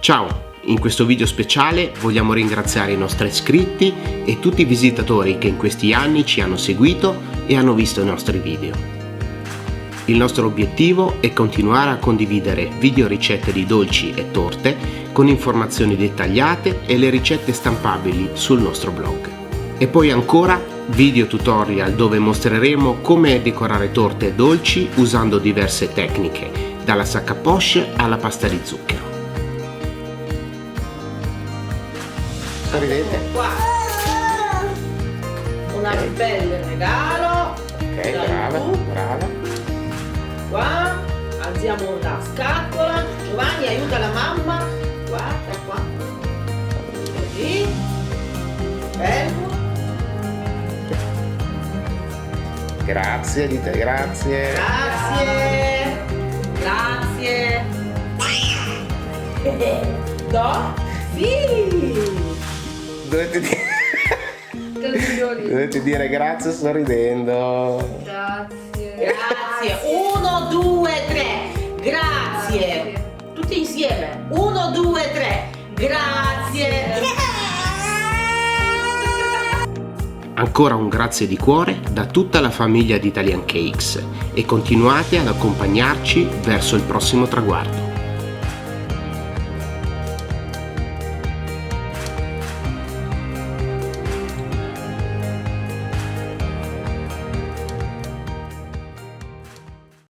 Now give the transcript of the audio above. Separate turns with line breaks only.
Ciao! In questo video speciale vogliamo ringraziare i nostri iscritti e tutti i visitatori che in questi anni ci hanno seguito e hanno visto i nostri video. Il nostro obiettivo è continuare a condividere video ricette di dolci e torte con informazioni dettagliate e le ricette stampabili sul nostro blog. E poi ancora video tutorial dove mostreremo come decorare torte e dolci usando diverse tecniche, dalla sac à poche alla pasta di zucchero. Sorridete.
Qua una bel regalo.
Ok, brava.
Qua alziamo la scatola. Giovanni, aiuta la mamma. Guarda qua. Così. Bello.
Grazie, dite grazie.
Grazie. No? Sì.
Dovete dire grazie sorridendo.
Grazie. 1, 2, 3. Grazie. Tutti insieme. 1, 2, 3. Grazie.
Ancora un grazie di cuore da tutta la famiglia di Italian Cakes e continuate ad accompagnarci verso il prossimo traguardo.